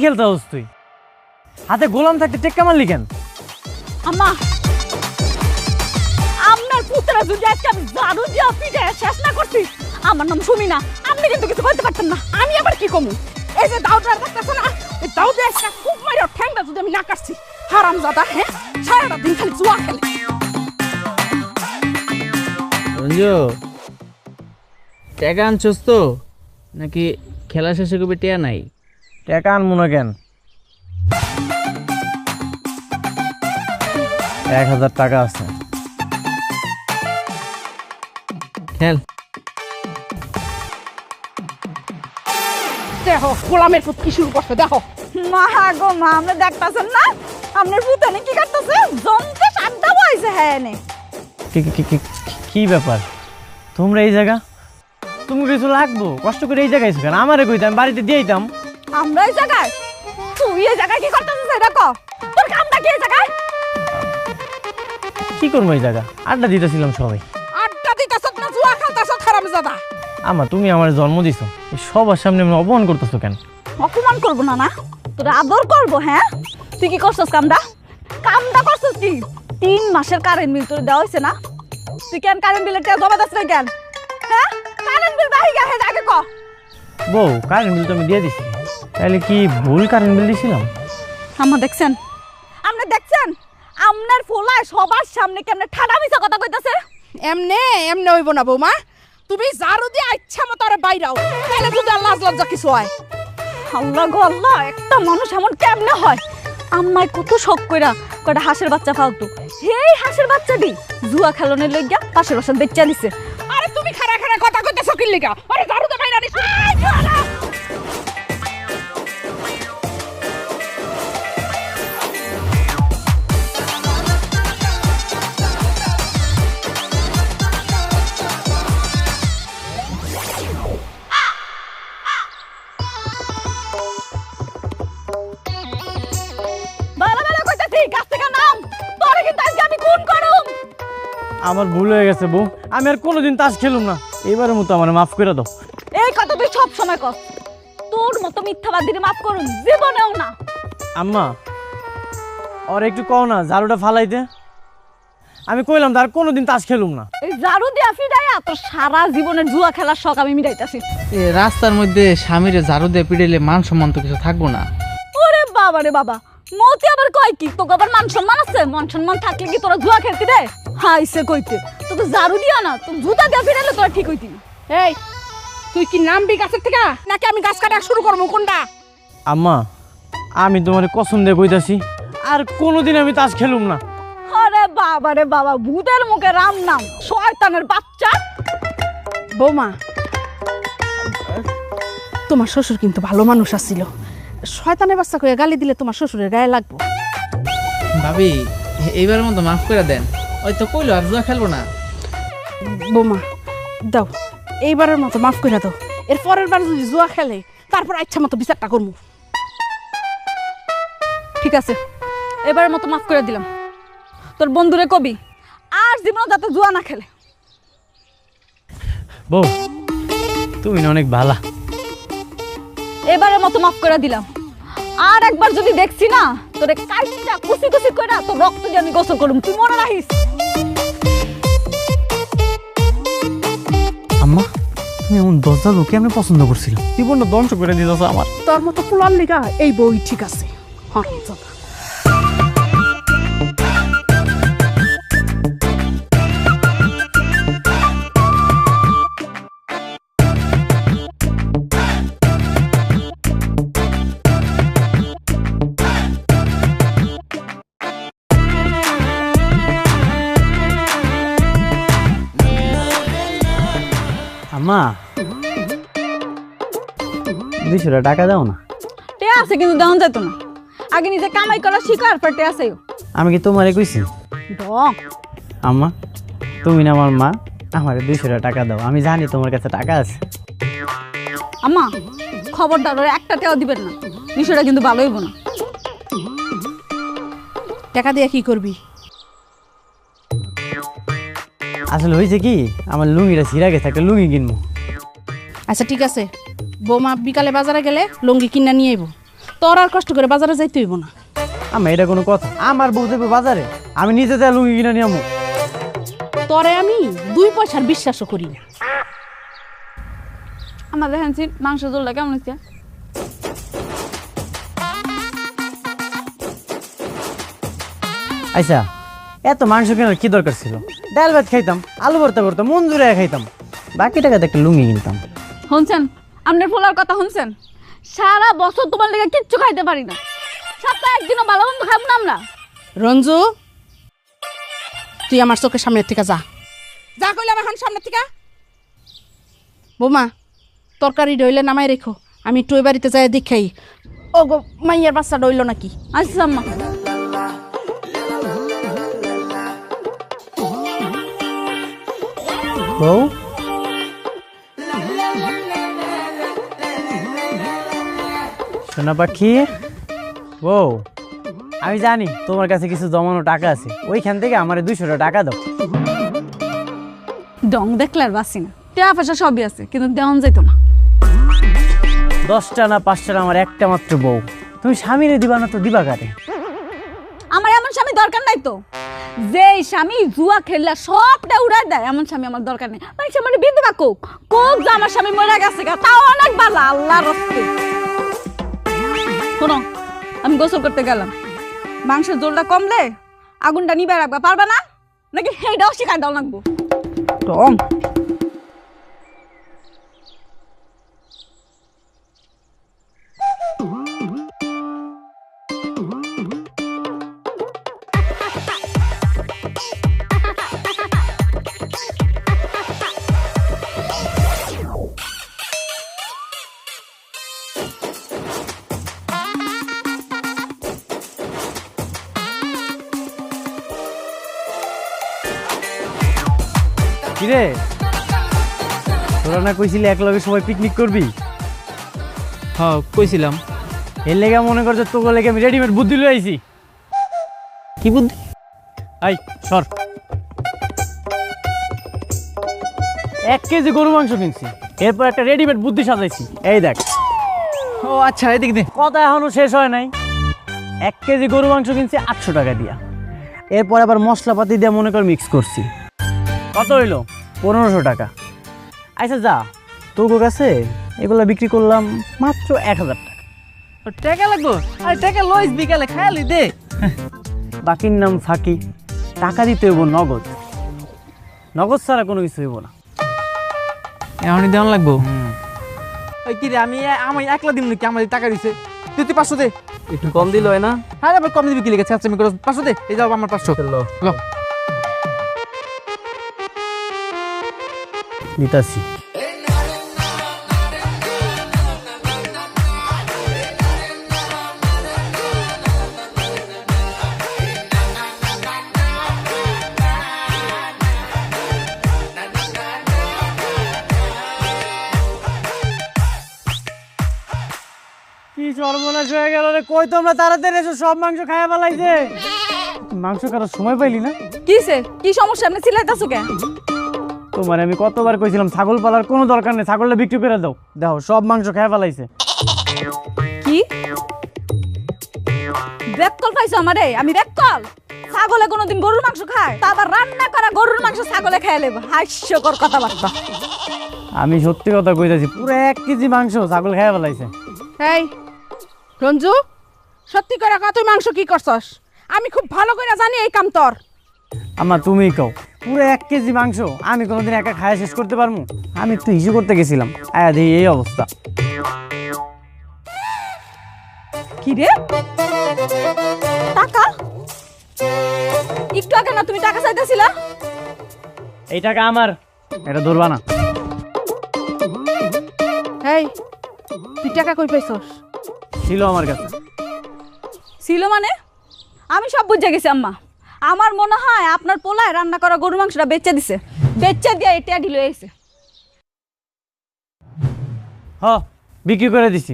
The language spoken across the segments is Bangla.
খেলতে হস তুই? হাতে গোলাম থাকতে টেক্কা মারলি কেন? আম্মা আপনার পুত্রা যদি আজকে আমি জারু দিয়ে পিঠে শেষ না করছি, আমার নাম সুমিনা, আপনি কিন্তু কিছু করতে পারতেন না। আমি আবার কি কমু? এই যে দাউদার দেখতেছ না, এই দাউদে আজকে খুব মারিও ঠ্যাংটা যদি আমি না কাটছি, হারামজাদা। হ্যাঁ, সারাটা দিন খালি জুয়া খেলে। রঞ্জু, টাকা আনছস তো নাকি খেলা শেষে কবে টিয়া নাই? টাকা আনবো না কেন? 1000 টাকা আছে। খেল। দেখো গোলামের পুত কি শুরু করছে, দেখো। মা গো মা, আপনি দেখতেছেন না আপনার পুতানে কি করতেছে? জমতে শান্তা বইছে। হ্যাঁ নে কি ব্যাপার? তোমরা এই জায়গা, তুমি কিছু লাগবো কষ্ট করে এই জায়গায় কেন? আমারে কইতে আমি বাড়িতে দিয়ে দিতাম। আমরা এই জায়গায়? তুই এই জায়গায় কি করতেছিস এটা ক? তোর কামটা কি এই জায়গায়? কি করবো এই জায়গা? আড্ডা দিতেছিলাম সবাই। আড্ডা দিতেছ না জুয়া খেলতেছ? হারামজাদা। আমা তুমি আমার জন্ম দিছো, এই সবার সামনে আমি অপমান করতেছো কেন? অপমান করবো না? না তোর আদর করবো। হ্যাঁ, তুই কি করছিস কামটা? কামটা করছিস কি? 3 মাসের কারেন্ট বিল তোর দেওয়া হয়েছে না? তুই কেন কারেন্ট বিলের টাকা জমা দিস না কেন? হ্যাঁ, কারেন্ট বিল বাহি গেছে আগে ক। বউ, কারেন্ট বিল তো আমি দিয়ে দিছি, তাহলে কি ভুল কারেন্ট বিল দিছিলাম? আমরা দেখছেন, আপনি দেখছেন আপনার ফোলায় সবার সামনে কেমনে ঠাডা মিছা কথা কইতাছে? এমনে এমনে হইব না বৌমা, তুমি জারু দিয়ে ইচ্ছা মতো আরে বাইরাও, তাহলে যদি আল্লাহ লজ্জা কিছু হয়। আল্লাহ গো আল্লাহ, একটা মানুষ এমন কেমনে হয়? আম্মাই কত শখ কইরা কয়টা হাঁসের বাচ্চা ফালতু, এই হাঁসের বাচ্চাটি জুয়া খেলনের লইগা পাশের বাসার বেচা দিছে। আরে তুমি খাড়া খাড়া কথা কইতেছো কি লিগা? আরে জারু দে বাইরা দিছ। আমার ভুল হয়ে গেছে বউ, আমি আর কোনোদিন তাস খেলুম না। এবারের মতো আমার মাফ করে দাও। এই কথা তুই সব সময় কর, তোর মতো মিথ্যাবাদীর মাফ করুন জীবনেও না। আম্মা, ওর একটু কও না ঝাড়ুটা ফালাইতে। আমি কইলাম তার কোনোদিন তাস খেলুম না। এই ঝাড়ু দিয়া ফিরাইয়া তোর সারা জীবনের জুয়া খেলার শখ আমি মিটাইতাছি। এ রাস্তার মধ্যে স্বামীরে ঝাড়ু দিয়ে পিটাইলে মান সম্মান তো কিছু থাকবো না। ওরে বাবা রে বাবা, মতি আবার কয় কি তোকে আবার মান সম্মান আছে? মান সম্মান থাকলে কি তোরা জুয়া খেলতি রে? হাইছে কইতে তোকে ঝাড়ু দিয়া না, তুই জুতা দিয়া ফিরাইলে তোরা ঠিক হইতি। এই তুই কি নামবি গাছের থেকে নাকি আমি গাছ কাটা শুরু করবো কোনটা? আম্মা, আমি তোমার কসম দিয়ে কইতাছি আর কোনোদিন আমি তাস খেলুম না। আরে বাবা রে বাবা, ভূতের মুখে রাম নাম, শয়তানের বাচ্চা। বৌমা, তোমার শ্বশুর কিন্তু ভালো মানুষ আছিল, শয়তানের বাচ্চা কইয়া গালি দিলে তোমার শ্বশুরের গায়ে লাগবো। ভাবি, এইবারের মতো মাফ করে দেন। ওই তো কইলো আর জুয়া খেলবো না। বৌমা দাও, এইবারের মতো মাফ করে দাও। এর পরের বার যদি জুয়া খেলে তারপর ইচ্ছা মতো বিচারটা করবো। ঠিক আছে, এবারের মতো মাফ করে দিলাম। তোর বন্ধুরে কবি আর জীবন যাতে জুয়া না খেলে। বউ, তুমি না অনেক ভালা। এবারের মতো মাফ করে দিলাম। আর একবার যদি দেখছি না তোরে কাইটা কুচি কুচি করে তোর রক্ত দিয়ে আমি গোসল করুম, তুই মনে রাখিস। আম্মা, তুমি এমন দরজা লোকে আমি পছন্দ করছিলাম, জীবনটা ধ্বংস করে দিতেছ আমার। তোর মতো ফুলার লিগা এই বই ঠিক আছে। আম্মা, 200 টাকা দাও না। টে আছে কিন্তু দেওয়া যেত না, আগে নিজে কামাই করা শিকার পর টে আছে। আমি কি তোমারে কইছি? আম্মা, তুমি না আমার মা, আমার 200 টাকা দাও। আমি জানি তোমার কাছে টাকা আছে। আম্মা খবরদার ওর একটা টাকাও দিবেন না, বিষয়টা কিন্তু ভালো হইব না। টাকা দিয়ে কি করবি? আসলে হয়েছে কি, আমার লুঙ্গিটা ছিঁড়া গেছে, একটা লুঙ্গি কিনবো। আচ্ছা ঠিক আছে, বৌমা বিকালে বাজারে গেলে লুঙ্গি কিনা নিয়ে আইব। তোর আর কষ্ট করে বাজারে যাইতে হইব না। আম্মা এটা কোনো কথা? আমার বউ দেবে বাজারে, আমি নিজে যা লুঙ্গি কিনে নিয়ে আমু। তোরে আমি 2 পয়সার বিশ্বাসও করি না। আমার দেখেন মাংস ঝোলটা কেমন হচ্ছে? আচ্ছা, এত মাংস কেনার কি দরকার ছিল? ডাল ভাত খাইতাম, আলু ভর্তা করতাম, মন জুড়ে খাইতাম, বাকি টাকাতে একটা লুঙ্গি কিনতাম। শুনছেন আপনার ফোলার কথা শুনছেন? সারা বছর তোমার লেগে কিচ্ছু খাইতে পারি না, সপ্তাহে একদিনও ভালো মন্দ খাবো না আমরা। রঞ্জু, তুই আমার চোখের সামনের থেকে যা, যা কইলাম এখন সামনের থেকে। বৌমা, তরকারি ডইলে নামাই রেখো, আমি একটু ওই বাড়িতে যাই দেখাই ও গো মাইয়ার বাচ্চা ডইল নাকি। আচ্ছা আম্মা। বউ, সোনা পাখি, বউ, আমি জানি তোমার কাছে কিছু জমানো টাকা আছে, ওইখান থেকে আমার 200 টাকা দাও। ডং দেখলে আর বাসি না, টাকা পয়সা সবই আছে, কিন্তু দেওয়ান যেত না। 10টা না 5টা না, আমার একটা মাত্র বউ, তুমি স্বামীরে দিবা না তো দিবা কারে? আমার এমন স্বামী দরকার নাই তো, যে স্বামী জুয়া খেললা সবটা উড়াই দেয়, এমন স্বামী আমার দরকার নেই। মানে সে মানে বিধবা কোক কোক যে আমার স্বামী মরে গেছে গা, তাও অনেক বালা আল্লাহর রাস্তে। শোনো, আমি গোসল করতে গেলাম, মাংসের ঝোলটা কমলে আগুনটা নিবে রাখবা, পারবা না নাকি সেইটাও শিখাই দাও লাগবো? টম কিরে, তোরা না কইছিলি একলগে সবাই পিকনিক করবি? হ্যাঁ কইছিলাম। এর লেগে মনে করছে তোকে লেগে আমি রেডিমেড বুদ্ধি লই আইছি। কি বুদ্ধি? আই সর, 1 কেজি গরু মাংস কিনছি, এরপর একটা রেডিমেড বুদ্ধি সাজাইছি, এই দেখ। ও আচ্ছা, এদিক দে। কথা এখনো শেষ হয় নাই। 1 কেজি গরু মাংস কিনছি 800 টাকা দিয়া, এরপর আবার মশলাপাতি দিয়ে মনে কর মিক্স করছি। কত হইলো? 1500 টাকা। আচ্ছা যা, তোর কাছে এগুলা বিক্রি করলাম মাত্র 1000 টাকা। টাকা লাগবো? আরে টাকা লইস, বিকালে খায়ালি দে। বাকির নাম ফাঁকি, টাকা দিতে হইব নগদ, নগদ ছাড়া কোনো কিছু হইব না। এমনই দেওয়ান লাগবো? ওই কি রে, আমি একলা দিম নাকি? আমার টাকা দিছে, তুই 500 দে। একটু কম দিল হয় না? হ্যাঁ আবার কম দিবি কি লিখেছে? আচ্ছা আমি 500 দে। এই যাও আমার 500 লো। নিতাছি। কি সর্বনাশ হয়ে গেল রে, কই তোমরা তাড়াতাড়ি এসো, সব মাংস খাইয়া ফেলাইছে। মাংস কাটার সময় পাইলি না? কিসে কি সমস্যা? আপনি চিল্লাইতাছো কেন? তোমার আমি কতবার কইছিলাম ছাগল পালার কোনো দরকার নেই, ছাগলটা বিক্রি করে দাও। দেখো সব মাংস খাইয়া ফেলাইছে। কি বেককল পাইছো আমারে? আমি বেককল? ছাগলে কোনোদিন গরুর মাংস খায়? তা আবার রান্না করা গরুর মাংস ছাগলে খেয়ে নেব? হাস্যকর কথাবার্তা। আমি সত্যি কথা কইতাছি, পুরো 1 কেজি মাংস ছাগল খাইয়া ফেলাইছে। এই রঞ্জু, সত্যি করে কত তুই মাংস কি করছস? আমি খুব ভালো করে জানি এই কাম তোর। আম্মা তুমিই কও, পুরো 1 কেজি মাংস আমি কোনোদিন একা খাইয়া শেষ করতে পারবো? আমি একটু হিসু করতে গেছিলাম, আয়া দেখি এই অবস্থা। কি রে টাকা? একটু আগে না তুমি টাকা চাইতেছিলা? এই টাকা আমার, এটা ধরবা না। এই তুই টাকা কই পাইছস? ছিল আমার কাছে। ছিল মানে? আমি সব বুঝে গেছি আম্মা। আমার মনে হয় আপনার পোলায় রান্না করা গরুর মাংসটা বেচে দিছে, বেচে দিয়ে এটা ঢিল হয়েছে। হ, বিক্রি করে দিছি।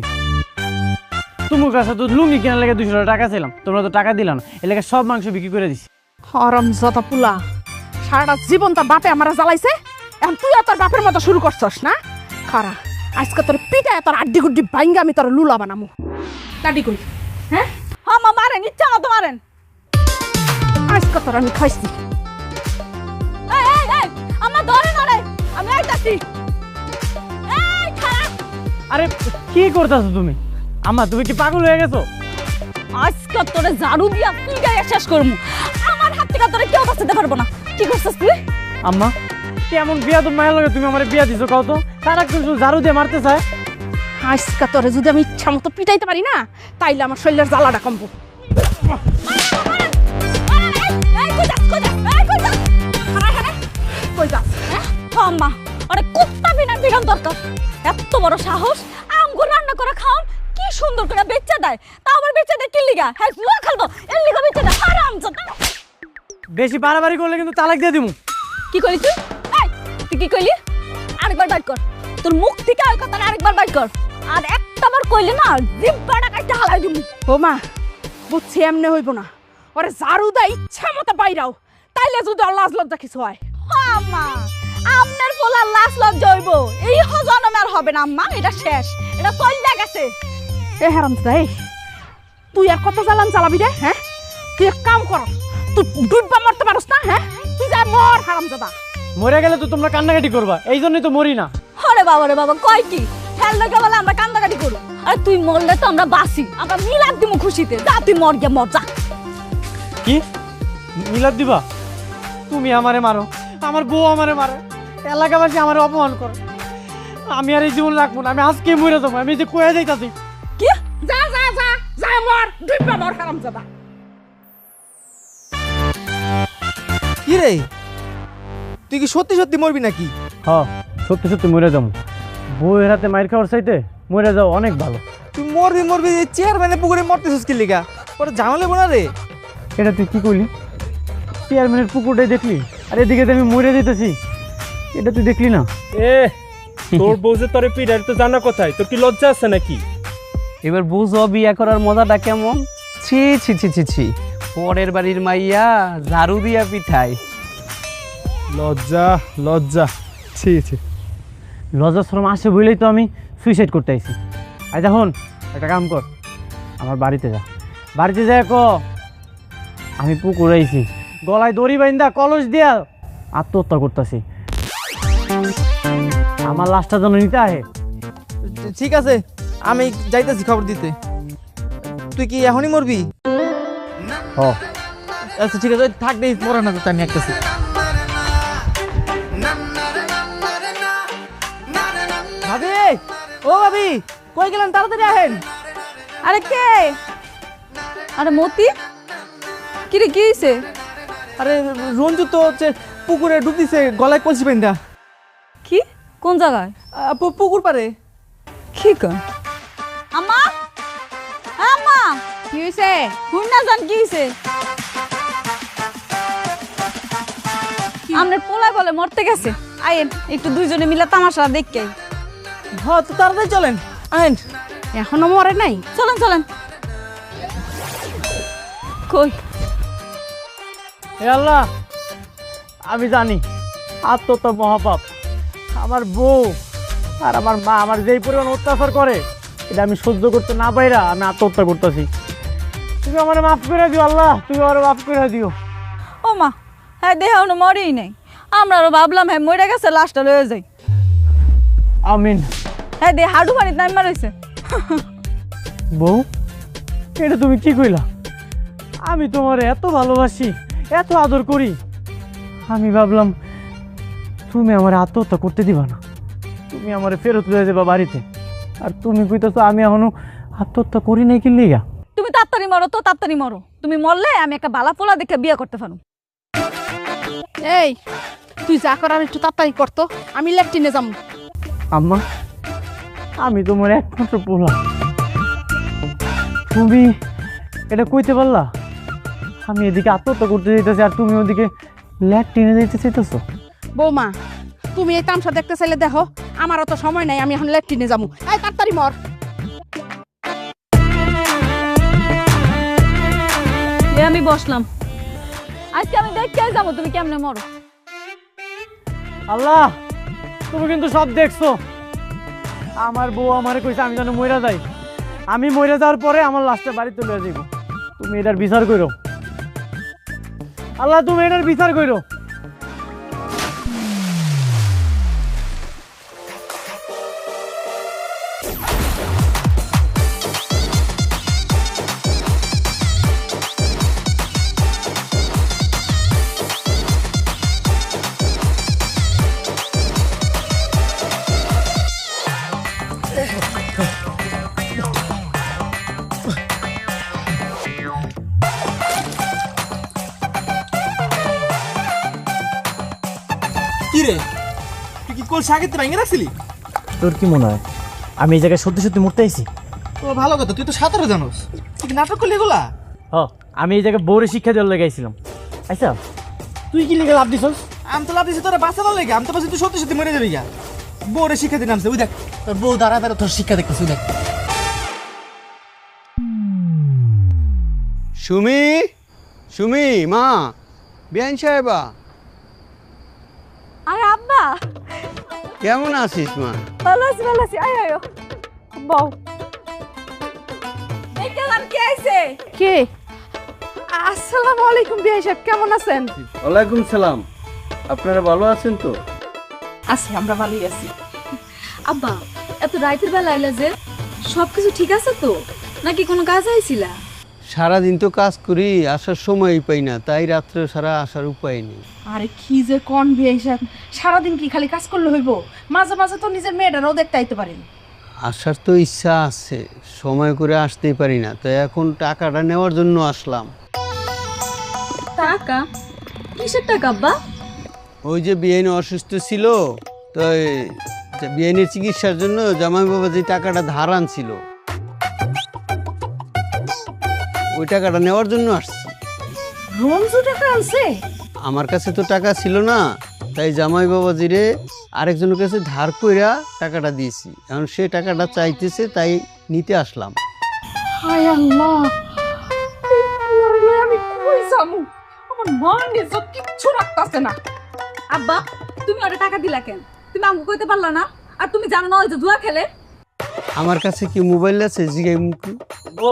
তোমার কাছে তো লুঙ্গি কেনার লেগে 200 টাকা ছিলাম, তোমরা তো টাকা দিলা না, এর লেগে সব মাংস বিক্রি করে দিছি। হরমজাদা পুলা, সারাটা জীবন তোর বাপে আমার জ্বালাইছে, এখন তুইও তোর বাপের মতো শুরু করছস না? খারা, আজকে তোর পিঠায় তোর আড্ডি গুড্ডি ভাঙ্গা আমি তোর লুলা বানামু। লাডি কই হ্যাঁ আম্মা মারেন, ইচ্ছা মতো মারেন। আজকে তোর আমি খাইছি। এই এই এই আম্মা ধরে নড়ে, আমি আইতাছি। এই খাড়া, আরে কি করতেছো তুমি? আম্মা তুমি কি পাগল হয়ে গেছো? আজকে তোরে ঝাড়ু দিয়া পিটাইয়া শেষ করমু। আমার হাত থেকে তোরে কেউ বাঁচাতে পারবো না। কি করছিস তুই? আম্মা কেমন বিয়া তো মায়ের লগে তুমি আমার বিয়া দিছো কও তো? তারা কিছু ঝাড়ু দিয়ে মারতে চায়। আজকে তোরে যদি আমি ইচ্ছা মতো পিটাইতে পারি না তাইলে আমার শরীরের জ্বালাটা কমবো। এই কই যাস, কই যাস, এই কই যাস? হারাই হারাই কই যাস হ্যাঁ? আম্মা আরে কুত্তা বিনার বিরান দরকার। এত বড় সাহস, আমগো রান্না করে খাওন কি সুন্দর করে বেচা দেয়। তা আবার বেচা দেয় কি লিগা? হ্যাঁ জুয়া খেলবো এর লিগা বেচা দেয়। হারামজাদা। বেশি বাড়াবাড়ি করলে কিন্তু তালাক দিয়ে দিমু। কি কইলি তুই? এই তুই কি কইলি? আরেকবার বাইট কর, তোর মুখ থেকে ওই কথাটা আরেকবার বাইট কর। আর একটাবার কইলি না জিব্বাটা কাটতে হালাই দিমু। বৌমা বুঝছি এমনি হইব না, ওরে ঝাড়ু দা ইচ্ছা মতো বাইরাও, তাইলে যদি ওর লাজ লজ্জা কিছু হয়। আম্মা আপনার পোলার লাশ লজ্জা হইব, এই জন্মে আর হবে না আম্মা, এটা শেষ, এটা কইলা গেছে। এ হারামজাদা এই তুই আর কত জ্বালান চালাবি রে হ্যাঁ? তুই এক কাম কর, তুই ডুববা মরতে পারস না হ্যাঁ? তুই যা মর হারামজাদা। মরে গেলে তো তোমরা কান্নাকাটি করবা, এই জন্যই তো মরি না। আরে বাবা রে বাবা, কয় কি খেল লোকে বলে আমরা কান্দাকাটি করব। আরে তুই মরলে তো আমরা বাসি, আমরা মিলাদ দিমু খুশিতে। যা তুই মর গিয়া মর যা। কি মিলাদ দিবা? তুমি আমারে মারো, আমার বউ আমারে মারে, এলাকাবাসী আমারে অপমান করে। আমি আর এই জীবন রাখবো না, আমি আজকে মরে যাবো। আমি যে কয়ে যাইতাছি। কি যা যা যা যা মর, ডুববা মর হারামজাদা। কি রে তুই কি সত্যি সত্যি মরবি নাকি? হ সত্যি সত্যি মরে যাবো। বউয়ের হাতে মাইর খাওয়ার চাইতে মরে যাও অনেক ভালো। তুই মরবি মরবি চেয়ারম্যানের পুকুরে মরতেছিস কি লিগা? ওরা ঝামেলা বোনা রে। এটা তুই কি করলি? চেয়ারম্যানের পুকুরটাই দেখলি, আর এদিকে তো আমি মরে যেতেছি। এটা তুই দেখলি না? এ তোর বউ যে তোরে পিড়ার তো জানা কোথায়, তোর কি লজ্জা আছে নাকি? এবার বুঝো বিয়া করার মজাটা কেমন। ছি ছি ছি ছি ছি, পরের বাড়ির মাইয়া ঝাড়ু দিয়া পিঠাই। লজ্জা লজ্জা, ছি ছি। লজ্জা শরম আসে বলেই তো আমি সুইসাইড করতে আইছি। আই যখন একটা কাম কর, আমার বাড়িতে যা। বাড়িতে যায় ক আমি পুকুর আইছি, গলায় দড়ি বাইন্দা কলস দিয়া আত্মহত্যা করতেছি। আমার লাশটা যেন নিতে আহে। ঠিক আছে আমি যাইতেছি খবর দিতে। তুই কি এখনই মরবি? হ আচ্ছা ঠিক আছে থাক দেই, মরে না তো আমি একটাছি। ভাবি ও ভাবি কই গেলেন? তাড়াতাড়ি আহেন। আরে কে? আরে মতি, কি রে কি হইছে? আরে রঞ্জু তো হচ্ছে পুকুরে ডুব দিছে, গলায় কলসি বাইন্দা। কি কোন জায়গায়? পুকুর পারে। কি কর? আম্মা আম্মা কি হইছে? হুন্না জান কি হইছে? আমনের পোলা বলে মরতে গেছে। আইন একটু দুইজনে মিলে তামাশা দেখকে। হ্যাঁ তো তাড়াতাড়ি চলেন আহেন। এখনো মরে নাই? চলেন চলেন। কই হে আল্লাহ, আমি জানি আত্মহত্যা মহাপাপ। আমার বউ আর আমার মা আমার যেই পরিমাণ অত্যাচার করে, এটা আমি সহ্য করতে না পাইরা আমি আত্মহত্যা করতেছি। তুমি আমার মাফ করে দিও আল্লাহ, তুমি আমার মাফ করে দিও। ও মা, হ্যাঁ দেহ মরেই নাই। আমরাও ভাবলাম হ্যাঁ মরে গেছে, লাশটা লয়ে যাই। আমিন। হ্যাঁ দে হাডু পানিতে নাইমা রইছে। বউ এটা তুমি কি কইলা? আমি তোমার এত ভালোবাসি, এত আদর করি, আমি ভাবলাম তুমি আমার আত্মহত্যা করতে দিবা না, তুমি আমার ফেরত লয়ে যাবা বাড়িতে। আর তুমি কইতাছো আমি এখনো আত্মহত্যা করি নাই কি লিগা? তুমি তাড়াতাড়ি মরো তো, তাড়াতাড়ি মরো। তুমি মরলে আমি একটা বালা পোলা দেখে বিয়ে করতে পারো। এই তুই যা করার একটু তাড়াতাড়ি করতো, আমি ল্যাট্রিনে যাবো। আম্মা আমি তোমার একমাত্র পোলা, তুমি এটা কইতে পারলা? আমি এদিকে আত্মহত্যা করতে যেতেছি আর তুমি ওদিকে ল্যাট্রিনে যেতে চাইতেছো। বৌমা তুমি এই তামসা দেখতে চাইলে দেখো, আমারও তো সময় নাই, আমি এখন ল্যাট্রিনে যাবো। এই তাড়াতাড়ি মর। আমি বসলাম, আজকে আমি দেখতে যাবো তুমি কেমনে মরো। আল্লাহ তুমি কিন্তু সব দেখছো। আমার বউ আমারে কইছে আমি যেন মইরা যাই, আমি মরে যাওয়ার পরে আমার লাশটা বাড়ি তুলে যাইব। তুমি এটার বিচার করো আল্লাহ, তুমি এটার বিচার করো। কি রে তুই কি কোল সাগেতে ভাঙে রাখছিলি? তোর কি মনে হয় আমি এই জায়গায় সত্যি সত্যি মরতে আইছি? ও ভালো কথা, তুই তো সাঁতারও জানোস, তুই কি নাটক করলি এগুলা? আমি এই জায়গায় বউরে শিক্ষা দেওয়ার লেগে আইছিলাম। আচ্ছা তুই কি লেগে লাভ দিছস? আমি তো লাভ দিছি তোরা বাঁচানোর লেগে, আমি তো বলছি তুই সত্যি সত্যি মরে যাবি গা। বউরে শিক্ষা দিয়ে নামছে, ওই দেখ তোর বউ দাঁড়া দাঁড়া তোর শিক্ষা দেখতেছে, ওই দেখ। সুমি, সুমি মা, বিয়ান সাহেবা আরে আব্বা, কেমন আছিস মা? ভালো আছি আয় আয় বউ। এই কেমন কে আইছে? কে? আসসালামু আলাইকুম বিআই সাহেব, কেমন আছেন? ওয়ালাইকুম সালাম। আপনারা ভালো আছেন তো? আছি, আমরা ভালোই আছি। আব্বা এত রাতের বেলা আইলা যে, সবকিছু ঠিক আছে তো নাকি কোনো কাজ আইছিলা? সারাদিন তো কাজ করি, আসার সময়ই পাই না, তাই রাত্রে সারা আসার উপায় নেই। আরে কি যে কোন বিআই সাহেব, সারাদিন কি খালি কাজ করলে হইব? মাঝে মাঝে তো নিজের মেয়েটারও দেখতে আইতে পারেন। আসার তো ইচ্ছা আছে, সময় করে আসতেই পারি না, তো এখন টাকাটা নেওয়ার জন্য আসলাম। টাকা? কিসের টাকা আব্বা? ওই যে বিআইন অসুস্থ ছিল, তো বিআইনের চিকিৎসার জন্য জামাই বাবা যে টাকাটা ধার আনছিল, ওই টাকাটা নেওয়ার জন্য আসছি। রঞ্জু টাকা আনছে? আমার কাছে তো টাকা ছিল না, তাই জামাই বাবাজিরে আরেকজনের কাছে ধার কইরা টাকাটা দিয়েছি। এখন সে টাকাটা চাইতেছে, তাই নিতে আসলাম। হায় আল্লাহ, আমি কই যামু? আমার মা নিজে কিচ্ছু রাখতাছে না। আব্বা তুমি ওরে টাকা দিলা কেন? তুমি আমাকে কইতে পারলা না? আর তুমি জানো না ওই যে জুয়া খেলে? আমার কাছে কি মোবাইল আছে? জিগাই মুখি। ও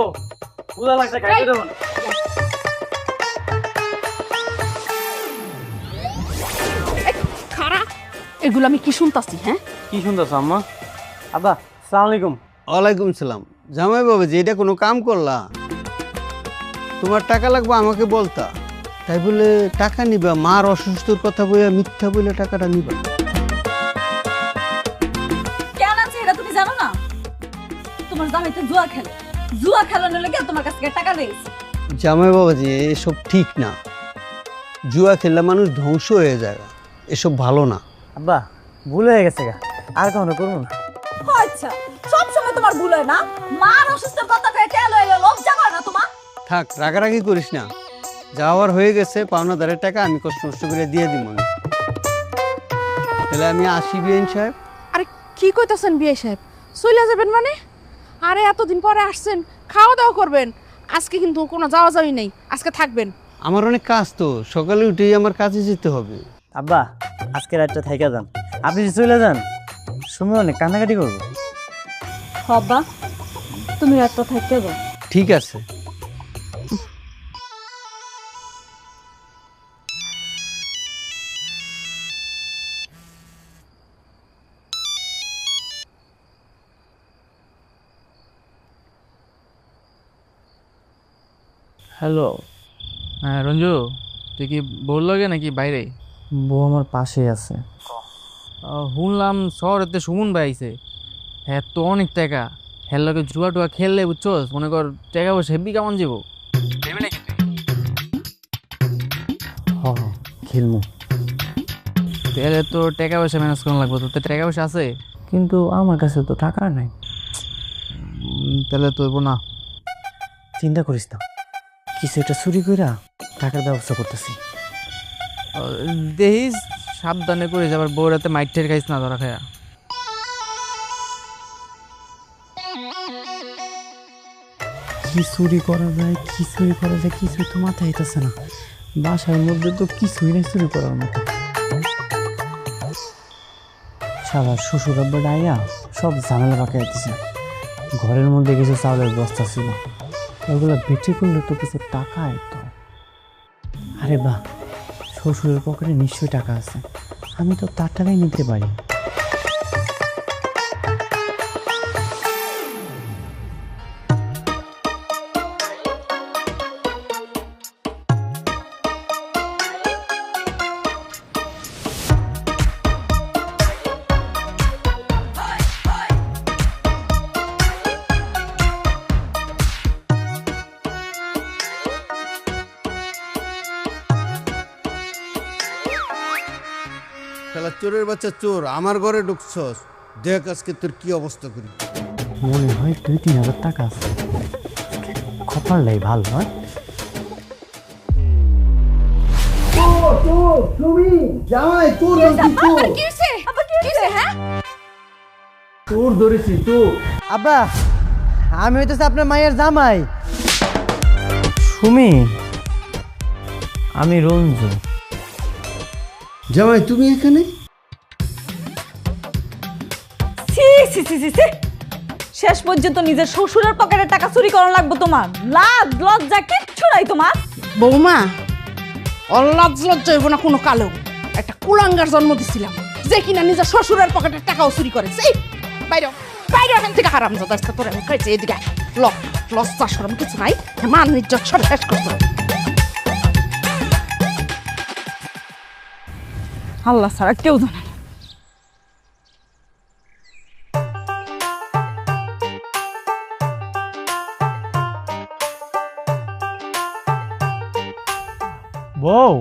বুঝা লাগছে, খাইতে দেব না। খারা, এগুলো আমি কি শুনতাছি? হ্যাঁ কি শুনতেছ আম্মা? আব্বা আসসালামু আলাইকুম। ওয়ালাইকুম সালাম। জামাই বাবাজি, এটা কোনো কাম করলা? তোমার টাকা লাগবে আমাকে বলতা, তাই বলে টাকা নিবা? মার অসুস্থর কথা বলে মিথ্যা বলে টাকাটা নিবা? কেন আছে এটা তুমি জানো না? তোমার জামাই তো জুয়া খেলে, জুয়া খেলানোর লেগে তোমার কাছ থেকে টাকা দিয়েছে। জামাই বাবাজি, এসব ঠিক না। জুয়া খেললে মানুষ ধ্বংস হয়ে যায়, এসব ভালো না। আব্বা ভুল হয়ে গেছে গা, আর কখনো করবো না। আচ্ছা সব সময় তোমার ভুল হয় না? মার অসুস্থ কথা কয়ে কেন এলো? লজ্জা করে না তোমার? থাক, রাগারাগি করিস না। যাওয়ার হয়ে গেছে, পাওনাদারের টাকা আমি কষ্ট নষ্ট করে দিয়ে দিব না। তাহলে আমি আসি বিআইন সাহেব। আরে কি কইতাছেন বিআই সাহেব? চলে যাবেন মানে? আরে এতদিন পরে আসছেন, খাওয়া দাওয়া করবেন। আজকে কিন্তু কোনো যাওয়া যাওয়াই নেই, আজকে থাকবেন। আমার অনেক কাজ তো, সকালে উঠেই আমার কাজে যেতে হবে। আব্বা আজকে রাতটা থাইকা যান, আপনি যদি চলে যান সময় অনেক কান্নাকাটি করবো। আব্বা তুমি রাতটা থাকতে যাও। ঠিক আছে। হ্যালো। হ্যাঁ রঞ্জু, তুই কি বললো গে নাকি বাইরে? বউ আমার পাশেই আছে। শুনলাম শহরেতে সুমন ভাই আইছে, হ্যাঁ তো অনেক টাকা, হ্যাঁ লোকে জুয়া টুয়া খেললে বুঝছোস, মনে কর টাকা পয়সা হেব্বি কেমন যাবো। হ খেলমু, তাহলে তো টাকা পয়সা ম্যানেজ করা লাগবে। তো টাকা পয়সা আছে? কিন্তু আমার কাছে তো টাকা নাই। তাহলে তো হইব না। চিন্তা করিস না, কিছু একটা চুরি কইরা টাকার ব্যবস্থা করতেছি। দেখিস সাবধানে করিস, আবার বউ রাতে মাইক ঠের খাইস না ধরা খায়া। কি চুরি করা যায়, কি চুরি করা যায়, কিছুই তো মাথায় আইতাছে না। বাসার মধ্যে তো কিছুই নেই চুরি করার মতো। শালার শ্বশুর আব্বা ডাইয়া সব ঝামেলা পাকাই দিছে। ঘরের মধ্যে কিছু চাউলের বস্তা ছিল, ওগুলো বিক্রি করলে তো কিছু টাকা তো। আরে বাহ, শ্বশুরের পকেটে নিশ্চয়ই টাকা আছে, আমি তো তার টাকাই নিতে পারি। শালা চোরের বাচ্চা চোর, আমার ঘরে ঢুকছস, দেখ আজকে তোর কি অবস্থা করি। মনে হয় 2-3 হাজার টাকা আছে, কপালটাই ভালো হয়। জামাই চোর কি হইছে কি হইছে হ্যাঁ? চোর ধরেছি তো। আব্বা, আমি হইতেছে আপনার মায়ের জামাই সুমি, আমি রঞ্জু। জামাই তুমি এখানে? ছি ছি ছি ছি ছি। শেষ পর্যন্ত নিজের শ্বশুরের পকেটের টাকা চুরি করা লাগবে তোমার? লাজ লজ্জা কিচ্ছু নাই তোমার। বৌমা, অল্লাজ লজ্জা হইব না কোনো কালো। একটা কুলাঙ্গার জন্ম দিছিলাম যে কিনা নিজের শ্বশুরের পকেটের টাকাও চুরি করে। সেই বাইরে বাইরে এখান থেকে হারাম যাদা তোর আমি খাইছে এদিকে লজ্জা শরম কিছু নাই, মান ইজ্জত সব শেষ করছো। আল্লাহ ছাড়া কেউ জানে না। বউ,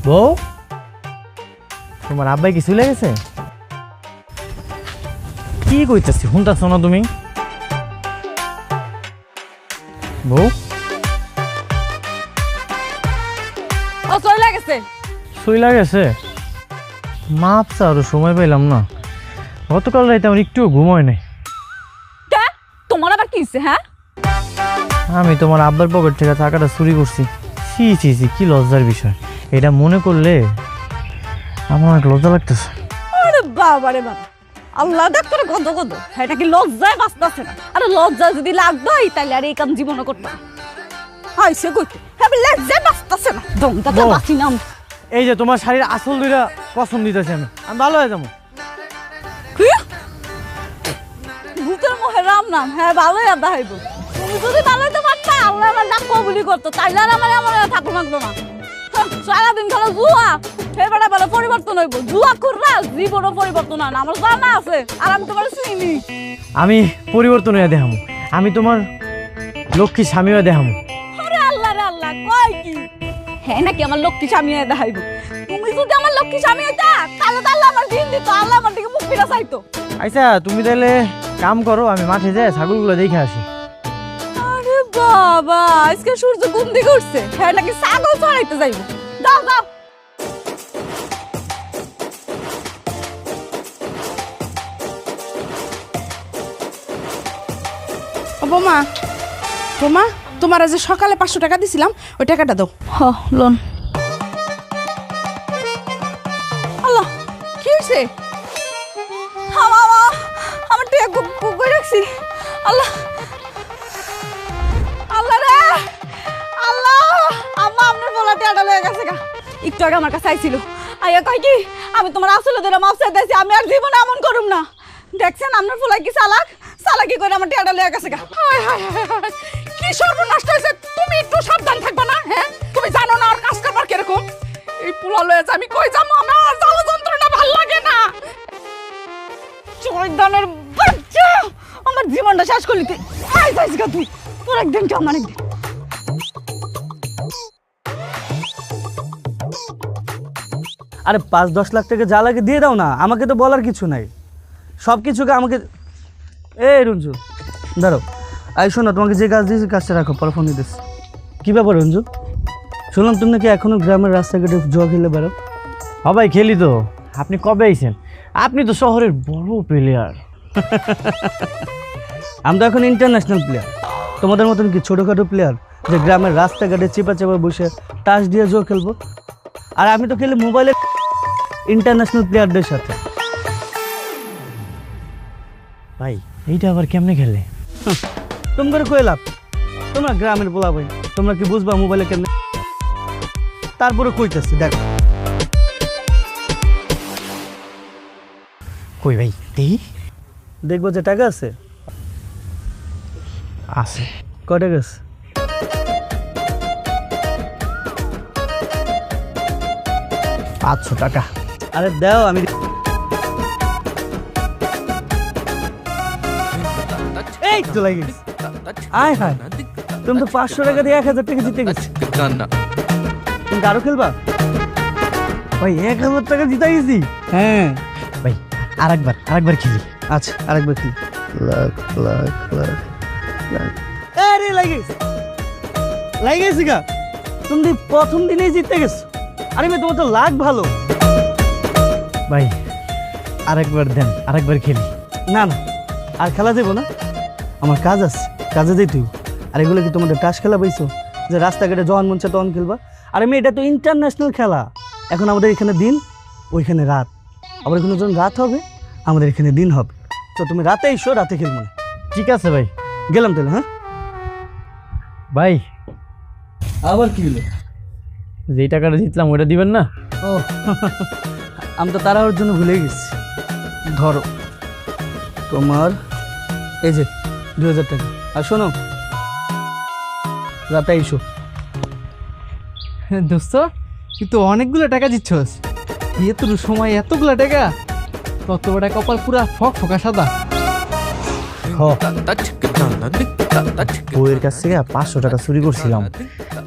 বউ, তোমার আব্বাই কি চলে গেছে? কি কইতেছি শুনতেছ না তুমি? বউ ও চলে গেছে। চলে গেছে? মাপ চাওয়ারও সময় পেলাম না। গতকাল রাইতে আমার একটুও ঘুম হয় নাই। কে? তোমার আবার কি হইছে হ্যাঁ? আমি তোমার আব্বার পকেট থেকে টাকাটা চুরি করছি। ছি ছি ছি, কি লজ্জার বিষয়। এটা মনে করলে আমার অনেক লজ্জা লাগতেছে। আরে বাবা রে বাবা, আল্লাহ দেখ করে গদ গদ, এটা কি লজ্জায় বাঁচতেছে না? আরে লজ্জা যদি লাগতো তাহলে আর এই কাম জীবনে করতাম না। হাইছে কইতে হ্যাঁ, লজ্জায় বাঁচতেছে না, দমটাতে বউ। বাঁচি না আমি। এই যে তোমার শাড়ির আসল দুইটা কসম দিতেছি, আমি ভালো হয়ে যাবো। কি? ভূতের মোহে রাম নাম, হ্যাঁ ভালোই আদা হইব। তুমি যদি ভালো হইতে পারতা, আল্লাহ আমার ডাক কবুলি করতো, তাইলে আর আমার এমন থাকো লাগতো না। হ্যাঁ, সারাদিন খেলো জুয়া, এবারে বলে পরিবর্তন হইব। জুয়া কররা জীবনও পরিবর্তন হয় না, আমার জানা আছে। আর আমি তোমার চিনি। আমি পরিবর্তন হয়ে দেখামো, আমি তোমার লক্ষ্মী স্বামী হয়ে দেখামো। আরে আল্লাহ রে আল্লাহ, কয় কি? হ্যাঁ নাকি আমার লক্ষ্মী স্বামী হয়ে দেখাইব? তুমি যদি আমার লক্ষ্মী স্বামী হইতা, তাহলে তো আল্লাহ আমার দিন দিত, আল্লাহ আমার দিকে মুখ ফিরা চাইতো। আচ্ছা, তুমি তাহলে কাম করো, আমি মাঠে যাই ছাগলগুলো দেখে আসি। আরে বাবা, আজকে সূর্য কোন দিকে উঠছে? হ্যাঁ নাকি ছাগল চড়াইতে যাইব? দাও দাও। ও বৌমা, বৌমা, তোমার যে সকালে 500 টাকা দিছিলাম ওই টাকাটা দাও। হ লোন। আল্লাহ, কি হইছে? আমার টিয়া কই রাখছি? আল্লাহ আল্লাহ রে আল্লাহ, আম্মা আপনার বলা টিয়াটা লয়ে গেছে গা। একটু আগে আমার কাছে আইছিল, আইয়া কয় কি আমি তোমার আসলে ধরে মাপ চাইতেছি, আমি আর জীবনে এমন করুম না। দেখছেন আপনার ফুলাই কি চালাক, চালাকি করে আমার টিয়াটা লয়ে গেছে গা। হায় হায় হায় হায়, কি সর্বনাশ হয়েছে! তুমি একটু সাবধান থাকবা না? হ্যাঁ, তুমি জানো না আর কাজ করবার কিরকম। এই পোলা লয়ে আমি কই যাবো? আমার জ্বালা যন্ত্রণা ভাল লাগে না। চৈদানের বাচ্চা, আমার জীবনটা শেষ করলি তুই। আই যাইস গা তুই, তোর একদিন কি আমার একদিন। আরে 5-10 লাখ টাকা যা লাগে দিয়ে দাও না, আমাকে তো বলার কিছু নাই। সব কিছুকে আমাকে এই রঞ্জু দাঁড়াও, আই শোনো, তোমাকে যে কাজ দিয়েছি কাজটা রাখো, পরে ফোন দিতেছি। কী ব্যাপার রঞ্জু, শুনলাম তুমি নাকি এখনো গ্রামের রাস্তাঘাটে জুয়া খেলে বেরো? সবাই খেলি তো। আপনি কবে আইছেন? আপনি তো শহরের বড় প্লেয়ার। আমি তো এখন ইন্টারন্যাশনাল প্লেয়ার, তোমাদের মতন কি ছোটোখাটো প্লেয়ার যে গ্রামের রাস্তাঘাটে চেপা চেপা বসে তাস দিয়ে জুয়া খেলবো? আর আমি তো খেলি মোবাইলে ইন্টারন্যাশনাল প্লেয়ারদের সাথে। ভাই এইটা আবার কেমনে খেলে? তোমরা কই লাভ, তোমরা গ্রামের পোলা ভাই, তোমরা কি বুঝবা মোবাইলে কেমনে? তারপরে কইতেছি দেখো। কই ভাই দেখি। দেখবো যে টাকা আছে। আছে কয় টাকা আছে? 500 টাকা। আরে দাও আমি এই তো লাগে। আয় হায়, তুমি তো 500 টাকা দিয়ে 1000 টাকা জিতে গেছো। তুমি আরো খেলবা? ভাই 1000 টাকা জিতে গেছি। হ্যাঁ ভাই আরেকবার খেলি। আচ্ছা আরেকবার কি? লাখ লাখ লাখ লাখ। আরে লাগিয়েছি গা, তুমি প্রথম দিনেই জিতে গেছো। আরে মেয়ে তোমার তো লাখ ভালো। ভাই আরেকবার দেন, আরেকবার খেলি। না না আর খেলা দেবো না, আমার কাজ আছে, কাজে যাই তুই। আর এগুলো কি তোমাদের টাস খেলা পাইছো যে রাস্তাঘাটে যখন মন চায় তখন খেলবা? আরে মেয়ে এটা তো ইন্টারন্যাশনাল খেলা। এখন আমাদের এখানে দিন, ওইখানে রাত। আবার এখানে যখন রাত হবে আমাদের এখানে দিন হবে। তো তুমি রাতে এসো, রাতে খেলবো না। ঠিক আছে ভাই, গেলাম তাহলে। হ্যাঁ ভাই আবার কি হলো? যেই টাকাটা জিতলাম ওটা দিবেন না? ও আমি তো তারা ওর জন্য ভুলে গেছি। ধরো তোমার এই যে 2000 টাকা। আর শোনো রাতে এসো। দোস্ত তুই তো অনেকগুলো টাকা দিচ্ছস, এত সময় এতগুলো টাকা, তত বড় কপাল পুরা ফক ফকা সাদা। বউয়ের কাছ থেকে 500 টাকা চুরি করছিলাম,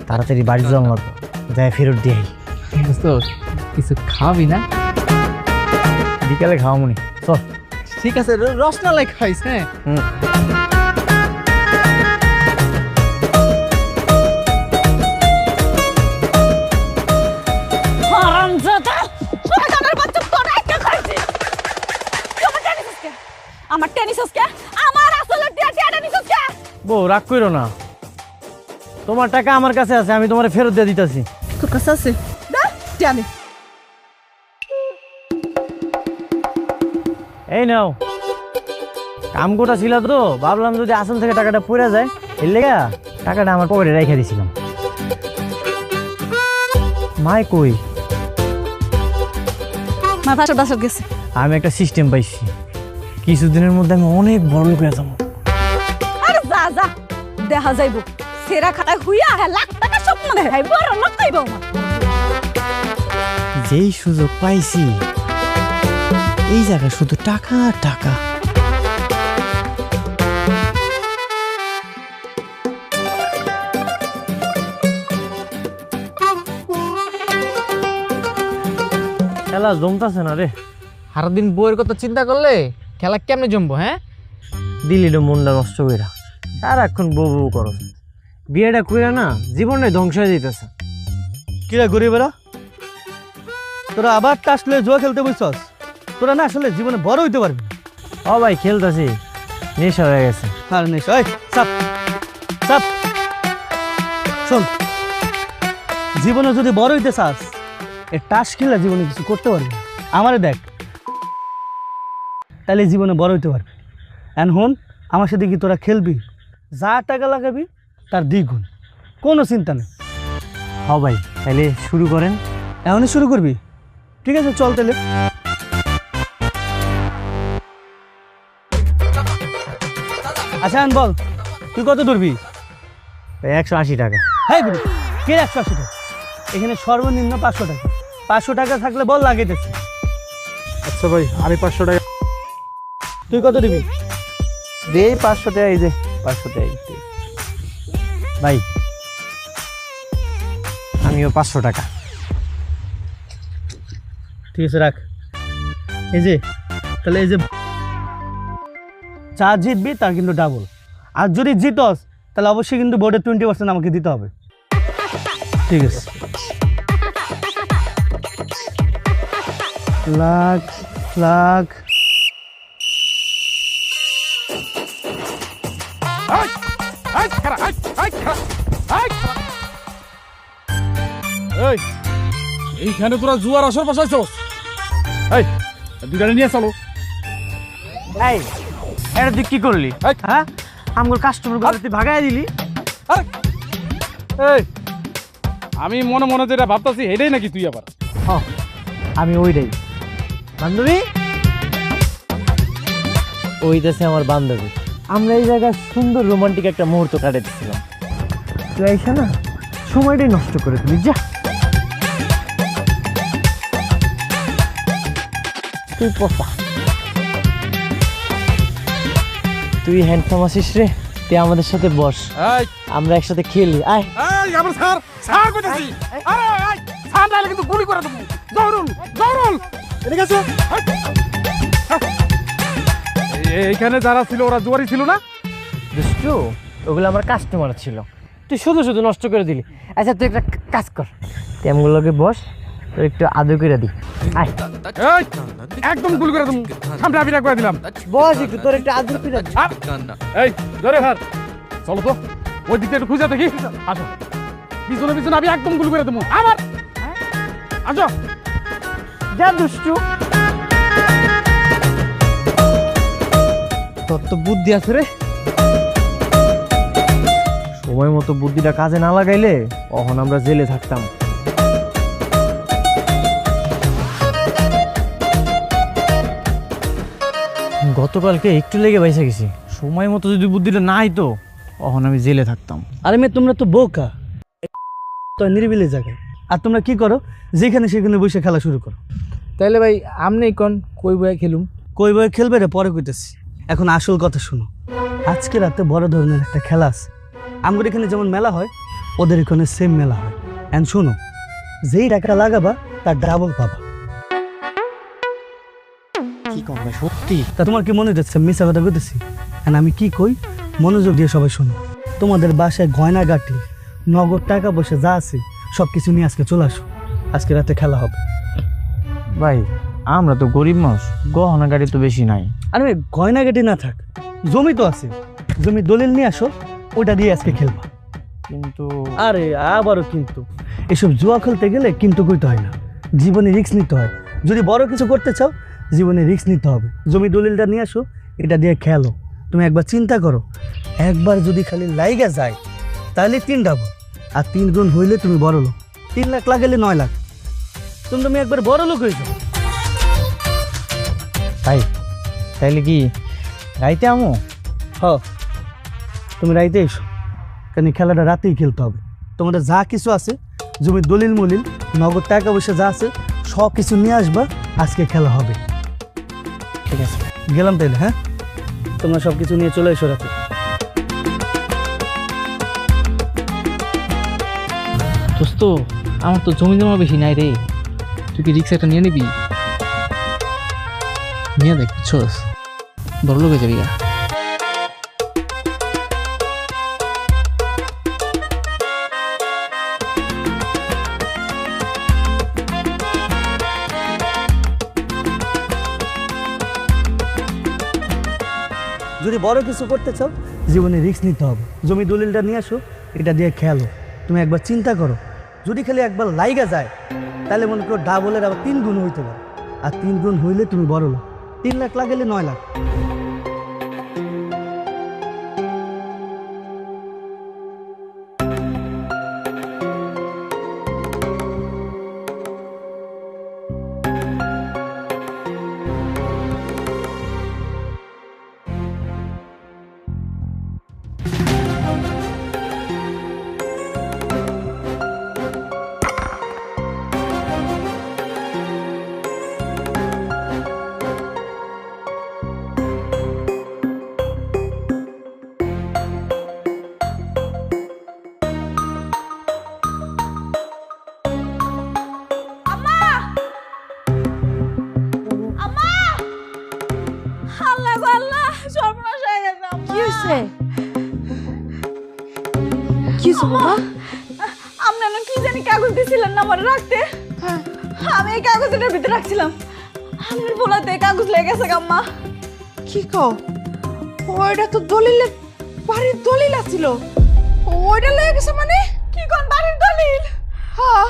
তাড়াতাড়ি বাড়ি যাওয়া লাগবে, যাই ফেরত দিয়ে দোস্ত কিছু খাবি না? বিকালে খাওয়া মনি। চল। ঠিক আছে, রসমালাই খাইস। হ্যাঁ আমার টেনিস হসকে, আমার আসলে টেনিস হসকে। বউ রাগ কইরো না, তোমার টাকা আমার কাছে আছে, আমি তোমার ফেরত দিয়ে দিতেছি। তোর কাছে আছে? দা টেনে। এই নাও, কাম কোটা ছিল তো, ভাবলাম যদি আসল থেকে টাকাটা পড়ে যায়, এর লেগা টাকাটা আমার পকেটে রেখে দিছিলাম। মাই কই? মা বাসর গেছে। আমি একটা সিস্টেম পাইছি, কিছুদিনের মধ্যে আমি অনেক বড় লোক হয়ে যাবো। আরে যা যা, দেখা যাইব। সেরা খাটায় হুইয়া হ্যাঁ লাখ টাকা স্বপ্ন দেখাই, বড় লোক খাইব। যেই সুযোগ পাইছি এই জায়গায় শুধু টাকা আর টাকা। খেলা জমতাছে না রে। সারাদিন বইয়ের কথা চিন্তা করলে খেলা কেমনে জমবো? হ্যাঁ দিলি তো মনটা নষ্ট কইরা, সারাক্ষণ বউ বউ করো। বিয়েটা কইরা না জীবনটাই ধ্বংস হয়ে যেতেছে। কিরা গরিবেরা, তোরা আবার টাস লয়ে জুয়া খেলতে বসছস? তোরা না আসলে জীবনে বড় হইতে পারবি না। ও ভাই খেলতেছি, নেশা হয়ে গেছে। আর নেশা, এই চাপ চাপ। শোন, জীবনে যদি বড় হইতে চাস, এই টাস খেলে জীবনে কিছু করতে পারবি না। আমারে দেখ, তাহলে জীবনে বড় হইতে পারবি। এন্ড হন, আমার সাথে কি তোরা খেলবি, যা টাকা লাগাবি তার দ্বিগুণ, কোনো চিন্তা নেই। হ ভাই, তাহলে শুরু করেন। এখনই শুরু করবি? ঠিক আছে চল তাহলে। আচ্ছা বল, তুই কত ধরবি? 180 টাকা। হ্যাঁ গুরু, কে 180 টাকা? এখানে সর্বনিম্ন 500 টাকা। 500 টাকা থাকলে বল লাগাইতেছি। আচ্ছা ভাই, আমি 500 টাকা। তুই কত দিবি? দে 500 টাকা, এই যে 500 টাকা। ভাই আমিও 500 টাকা। ঠিক আছে রাখ। এই যে তাহলে এই যে যা জিতবি তার কিন্তু ডাবল। আর যদি জিতস তাহলে অবশ্যই কিন্তু বোর্ডের 20% আমাকে দিতে হবে। ঠিক আছে। লাখ লাখ এই এইখানে তোরা জুয়ার আসর বসাইছস? এই দুইটা নিয়ে চলো। এই এটা তুই কি করলি? হ্যাঁ, আমার কাস্টমার ঘরে তুই ভাগাই দিলি। এই আমি মনে মনে যেটা ভাবতাছি এটাই নাকি তুই আবার? হ্যাঁ, আমি ওইটাই। বান্ধবী, ওইটাছে আমার বান্ধবী। আমরা এই জায়গায় সুন্দর রোমান্টিক একটা মুহূর্ত কাটাতেছিলাম, তুই আইসা না সময়টাই নষ্ট করে দিলি। যা তুই পচা, তুই হ্যান্ডসাম আছিস রে, তুই আমাদের সাথে বস, এই আমরা একসাথে খেলি। আয় এই আমার স্যার কইতাছি, আরে এই স্যার নালে কিন্তু গুলি করে দেবো। জহরুল এদিকে আসো। এইখানে যারা ছিল ওরা জুয়ারি ছিল না? দুষ্টু, ওগুলো আমার কাস্টমার ছিল, তুই শুধু শুধু নষ্ট করে দিলি। আচ্ছা তুই একটা কাজ কর, তুই আমগুলোকে বস, তোর একটু আদর করে দি। আয় এই একদম গুলি করে দেবো, সামনে আমি করে দিলাম। বস, একটু তোর একটু আদর করে দি। এই ধরে হার, চলো তো ওই দিকটা একটু খুঁজে দেখি। আসো পিছনে পিছনে আমি একদম গুলি করে দেবো। আমার আসো। যা দুষ্টু, তোর তো বুদ্ধি আছে রে। সময় মতো বুদ্ধিটা কাজে না লাগাইলে তখন আমরা জেলে থাকতাম। গতকালকে একটু লেগে বাইসা গেছি, সময় মতো যদি বুদ্ধিটা না আইতো তখন আমি জেলে থাকতাম। আরে মেয়ে, তোমরা তো বোকা, তো নিরিবিলি জায়গায়। আর তোমরা কি করো, যেখানে সেখানে বসে খেলা শুরু করো। তাইলে ভাই আমনে কোন কই বয়ে খেলুম? কই বয়ে খেলবে রে, পরে কইতেছি। এখন আসল কথা শুনো, আজকে রাতে বড় ধরনের একটা খেলা আছে। আমাদের এখানে যেমন মেলা হয়, ওদের এখানে সেম মেলা হয়। এন্ড শোনো, যেই টাকা লাগাবা তার ডাবল পাবা। কি কম ভাই, সত্যি? তা তোমার কি মনে হচ্ছে মিশা কথা কইতেছি? এন্ড আমি কি কই, মনোযোগ দিয়ে সবাই শোনো। তোমাদের বাসায় গয়না গাটি, নগদ টাকা পয়সা যা আছে সব কিছু নিয়ে আজকে চলে আসো, আজকে রাতে খেলা হবে। ভাই আমরা তো গরিব মানুষ, গহনা গাড়ি তো বেশি নাই। আরে গয়না গাটি না থাক, জমি তো আছে, জমি দলিল নিয়ে আসো, ওটা দিয়ে আজকে খেলবা। কিন্তু আরে আবারও কিন্তু, এসব জুয়া খেলতে গেলে কিন্তু কইতে হয় না, জীবনে রিস্ক নিতে হয়। যদি বড় কিছু করতে চাও, জীবনে রিস্ক নিতে হবে। জমি দলিলটা নিয়ে আসো, এটা দিয়ে খেলো। তুমি একবার চিন্তা করো, একবার যদি খালি লাইগা যায় তাহলে 3 ডাবল, আর 3 গুণ হইলে তুমি বড় লোক। 3 লাখ লাগালে 9 লাখ, তুমি একবার বড় লোক হয়ে যাও। ভাই তাইলে কি রাইতে আমো? হ, তুমি রাইতে এসো, কারণ এই খেলাটা রাতেই খেলতে হবে। তোমাদের যা কিছু আছে, জমির দলিল মলিল, নগদ টাকা পয়সা যা আছে সব কিছু নিয়ে আসবা, আজকে খেলা হবে। ঠিক আছে, গেলাম তাইলে। হ্যাঁ, তোমরা সব কিছু নিয়ে চলে এসো রাতে। দোস্ত, আমার তো জমি জমা বেশি নাই রে, তুই কি রিক্সাটা নিয়ে নিবি? নিয়ে দেখ, বুঝছস, বড় লোক হয়ে যাবি। যদি বড় কিছু করতে চাও, জীবনে রিস্ক নিতে হবে। জমি দলিলটা নিয়ে আসো, এটা দিয়ে খেলো। তুমি একবার চিন্তা করো, যদি খালি একবার লাইগা যায় তাহলে মনে করো ডাবলের আবার 3 গুণ হইতে পারে, আর 3 গুণ হইলে তুমি বড় লোক। 3 লাখ লাগালে 9 লাখ। আপনারা কি জানি কাগজ দিয়েছিলেন না আমার রাখতে, আমি এই কাগজটার ভিতরে রাখছিলাম, আপনার বলাতে কাগজ লেগে গেছে আম্মা। কি কও? ওইটা তো দলিলে, বাড়ির দলিল আছিল, ওইটা লয়ে গেছে মানে? কি কোন বাড়ির দলিল? হ্যাঁ,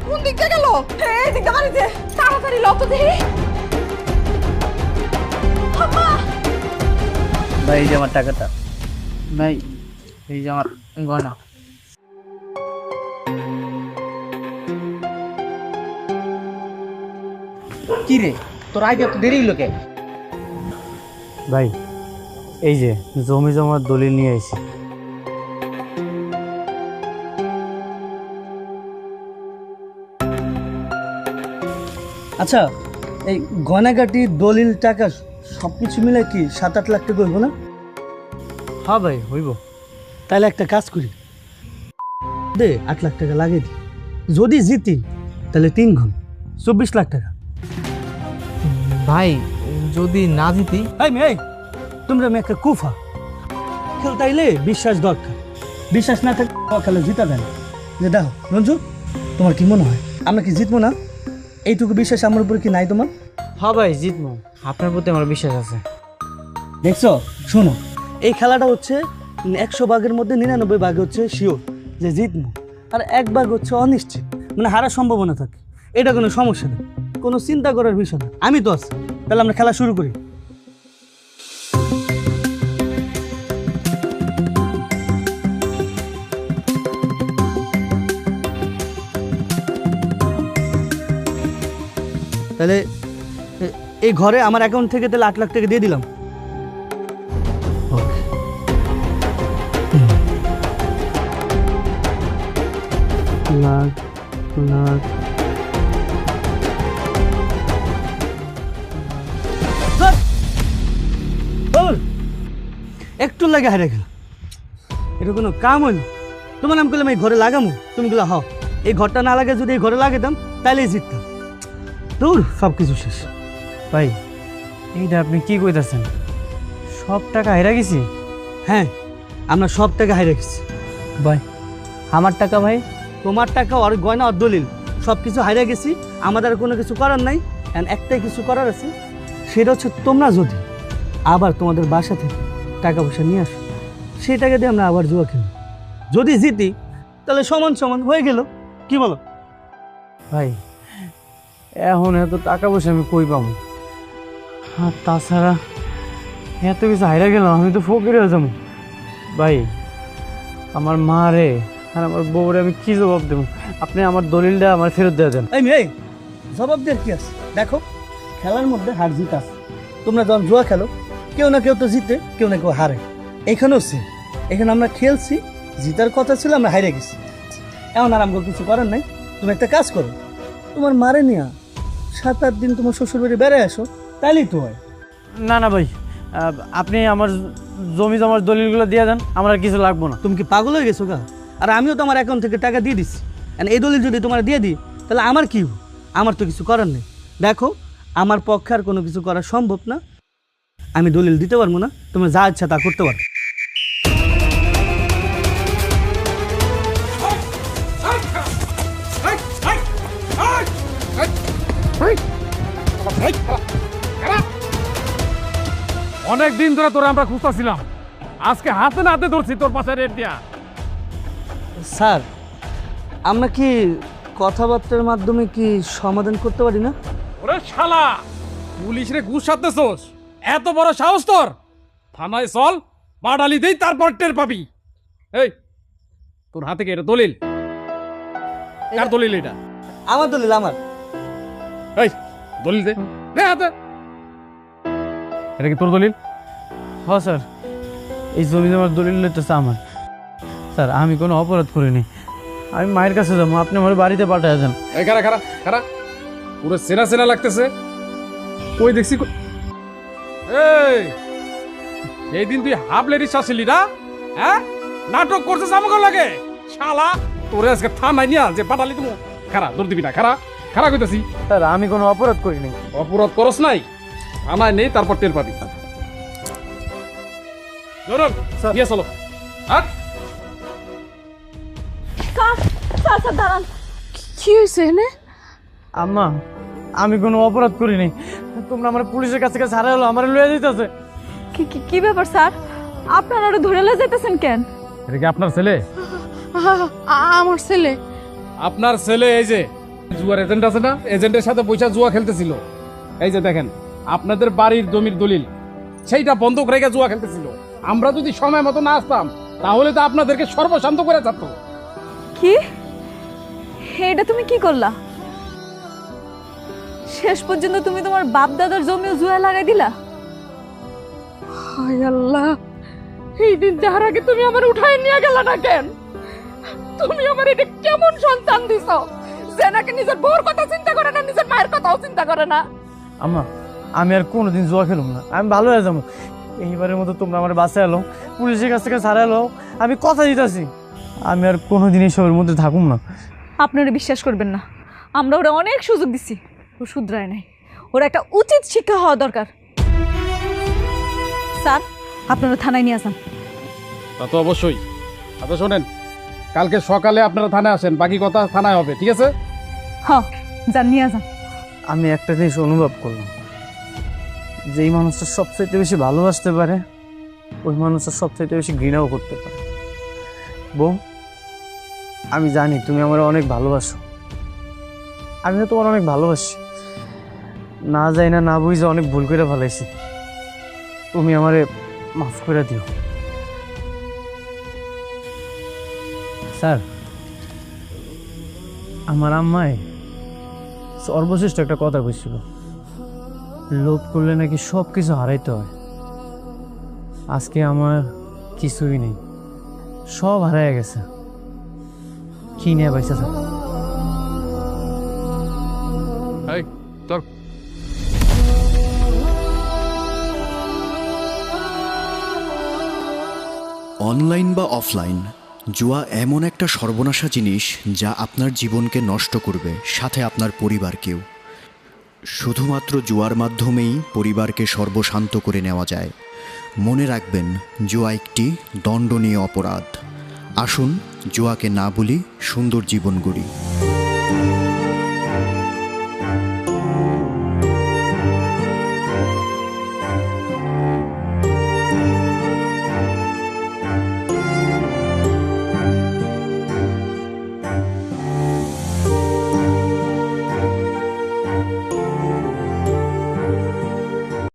কোন দিকে গেল? এই দিকটা বাড়িতে তাড়াতাড়ি লত দেখি। আম্মা, ভাই এই যে আমার টাকাটা। ভাই এই যে আমার গয়না। কি রে তোর আইডিয়া তো দেরি হলো কে? ভাই এই যে জমি জমার দলিল নিয়ে এসেছি। আচ্ছা এই গয়নাগাটি দলিল টাকা সব কিছু মিলে কি 7-8 লাখ টাকা হইব না? হ্যাঁ ভাই হইব। তাহলে একটা কাজ করি, দে 8 লাখ টাকা লাগিয়ে দিই। যদি জিতি তাহলে 3 গুণ 24 লাখ টাকা। ভাই যদি না জিতি? এই তোমরা আমি একটা কুফা খেলতাইলে বিশ্বাস দরকার, বিশ্বাস না থাকলে খেলে জিতা দেয় না। যে দেখো রঞ্জু, তোমার কি মনে হয় আমরা কি জিতবো না? এইটুকু বিশ্বাস আমার উপরে কি নাই তোমার? হ্যাঁ ভাই জিতবো, আপনার প্রতি আমার বিশ্বাস আছে। দেখছো, শোনো, এই খেলাটা হচ্ছে 100 ভাগের মধ্যে 99 ভাগ হচ্ছে শিওর যে জিতবো, আর 1 ভাগ হচ্ছে অনিশ্চিত, মানে হারার সম্ভাবনা থাকে। এটা কোনো সমস্যা নেই, কোনো চিন্তা করার বিষয় না। আমি তো আছি, তাহলে আমরা খেলা শুরু করি। তাহলে এই ঘরে আমার অ্যাকাউন্ট থেকে তাহলে 8 লাখ টাকা দিয়ে দিলাম। লাখ লাখ একটু লাগে হারে গেল, এটা কোনো কাম হইল? তোমার নাম করলাম এই ঘরে লাগামো, তুমি গুলো হ এই ঘরটা না লাগে, যদি এই ঘরে লাগাতাম তাইলেই জিততাম। দূর, সব কিছু শেষ। ভাই এইটা আপনি কি কইতাছেন? সব টাকা হেরা গেছি? হ্যাঁ, আমরা সব টাকা হারিয়ে গেছি। ভাই আমার টাকা? ভাই তোমার টাকা আর গয়না আর দলিল সব কিছু হারিয়ে গেছি। আমাদের আর কোনো কিছু করার নাই, একটাই কিছু করার আছে, সেটা হচ্ছে তোমরা যদি আবার তোমাদের বাসা থেকে টাকা পয়সা নিয়ে আসো, সেই টাকা দিয়ে আমরা আবার জুয়া খেলি। যদি জিতি তাহলে সমান সমান হয়ে গেল, কি বলো? ভাই এখন এত টাকা পয়সা আমি কই পাবো? আর তাছাড়া এত কিছু হাইরা গেলাম, আমি তো ফকির হয়ে যাবো। ভাই আমার মা রে আর আমার বউরে আমি কি জবাব দেবো? আপনি আমার দলিলটা আমার ফেরত দিয়ে দেন। এই মেয়ে, জবাব দেওয়ার কি আছে? দেখো, খেলার মধ্যে হার জিত আছে। তোমরা যখন জুয়া খেলো, কেউ না কেউ তো জিতে, কেউ না কেউ হারে। এখানেও সে, এখানে আমরা খেলছি, জিতার কথা ছিল, আমরা হারে গেছি। এমন আর আমাকে কিছু করার নাই। তুমি একটা কাজ করো, তোমার মারে নিয়া 7-8 দিন তোমার শ্বশুর বাড়ি বেড়ায় আসো, তাইলেই তো হয়। না না ভাই, আপনি আমার জমি জমার দলিলগুলো দিয়ে দেন, আমার আর কিছু লাগবো না। তুমি কি পাগল হয়ে গেছো গা? আর আমিও তো আমার অ্যাকাউন্ট থেকে টাকা দিয়ে দিচ্ছি, এই দলিল যদি তোমার দিয়ে দিই তাহলে আমার কি? আমার তো কিছু করার নেই। দেখো, আমার পক্ষে আর কোনো কিছু করা সম্ভব না। আমি দলিল দিতে পারবো না, তোমরা যা ইচ্ছা তা করতে পারো। অনেক দিন ধরে তোরা আমরা খুঁজতেছিলাম, আজকে হাতে না হাতে ধরছি তোর পাশে রেট দিয়া। স্যার, আমরা কি কথাবার্তার মাধ্যমে কি সমাধান করতে পারি না? ওরে শালা, পুলিশ রে ঘুষ সাথেছোস? এত বড় সাহস তোর? থানায় চল, বাড়ালি দেই, তারপর টের পাবি। এই তোর হাতে কি এটা দলিল? কার দলিল এটা? আমার দলিল আমার। এই দলিল দে, দে হাতে। এটা কি তোর দলিল? হ্যাঁ স্যার, এই জমি জমার দলিল লইতেছে আমার। স্যার আমি কোনো অপরাধ করিনি, আমি মায়ের কাছে যাবো, আপনি আমার বাড়িতে পাঠিয়ে দেন। এই খারা খারা খারা, পুরো সেরা সেরা লাগতেছে। কই দেখছি এই এই দিন তুই হাফ লেডিস আসলি না? হ্যাঁ, নাটক করছিস আমাকে লাগে। শালা তোরে আজকে থানায় নিয়া যে পাঠালি তুমি। খারা দৌড় দিবি না, খারা খারা কইতাছি। স্যার আমি কোনো অপরাধ করিনি। অপরাধ করস নাই, থানায় নেই, তারপর টের পাবি। জরুর ইয়ে চলো। আর স্যার স্যার দাঁড়ান। কি হয়েছে এনে? আম্মা আমি কোনো অপরাধ করিনি, তোমরা আমার পুলিশের কাছে কাছে হারা হলো, আমার লয়ে দিতেছে। কি ব্যাপার স্যার? আপনারা ওরা ধরে লয়ে যাইতেছেন কেন? এটা কি আপনার ছেলে? আমার ছেলে। আপনার ছেলে এই যে জুয়ার এজেন্ট আছে না, এজেন্টের সাথে পয়সা জুয়া খেলতেছিল। এই যে দেখেন, আপনাদের বাড়ির জমির দলিল সেইটা বন্ধ করে রেখে জুয়া খেলতেছিল। আমরা যদি সময় মতো না আসতাম তাহলে তো আপনাদেরকে সর্বশান্ত করে যেত। কি এটা তুমি কি করলা? শেষ পর্যন্ত তুমি তোমার বাপ দাদার জমিও জুয়া লাগাই দিলা? হায় আল্লাহ, এই দিন যাওয়ার আগে তুমি আমার উঠায় নিয়ে গেলা না কেন? তুমি আমার এটা কেমন সন্তান দিছো যে নাকি নিজের বউর কথা চিন্তা করে না, নিজের মায়ের কথাও চিন্তা করে না? আম্মা, আমি আর কোনোদিন জুয়া খেলুম না, আমি ভালো হয়ে যাবো। এইবারের মতো তোমরা আমার বাসায় এলো, পুলিশের কাছ থেকে ছাড়া এলো, আমি কথা দিতেছি আমি আর কোনোদিন এইসবের মধ্যে থাকুম না। আপনারা বিশ্বাস করবেন না, আমরা ওরা অনেক সুযোগ দিছি, ও শুধরায় নাই। ওরা একটা উচিত শিক্ষা হওয়া দরকার। স্যার, আপনারা থানায় নিয়ে আসেন। তা তো অবশ্যই। আচ্ছা শোনেন, কালকে সকালে আপনারা থানায় আসেন, বাকি কথা থানায় হবে, ঠিক আছে? হ্যাঁ, যান, নিয়ে আসেন। আমি একটা জিনিস অনুভব করলাম, যেই মানুষটা সবচাইতে বেশি ভালোবাসতে পারে ওই মানুষটা সবচাইতে বেশি ঘৃণাও করতে পারে। বউ, আমি জানি তুমি আমার অনেক ভালোবাসো, আমিও তোমার অনেক ভালোবাসি। না যাই না, না বুঝে অনেক ভুল করে ফেলাইছি, তুমি আমারে মাফ করে দিও। স্যার, আমার আম্মায় সর্বশ্রেষ্ঠ একটা কথা কইছিল, লোভ করলে নাকি সব কিছু হারাইতে হয়। আজকে আমার কিছুই নেই, সব হারাই গেছে, কি নিয়ে পাইছে স্যার? এই তোর অনলাইন বা অফলাইন, জুয়া এমন একটা সর্বনাশা জিনিস যা আপনার জীবনকে নষ্ট করবে, সাথে আপনার পরিবারকেও। শুধুমাত্র জুয়ার মাধ্যমেই পরিবারকে সর্বশান্ত করে নেওয়া যায়। মনে রাখবেন, জুয়া একটি দণ্ডনীয় অপরাধ। আসুন জুয়াকে না বলি, সুন্দর জীবন গড়ি।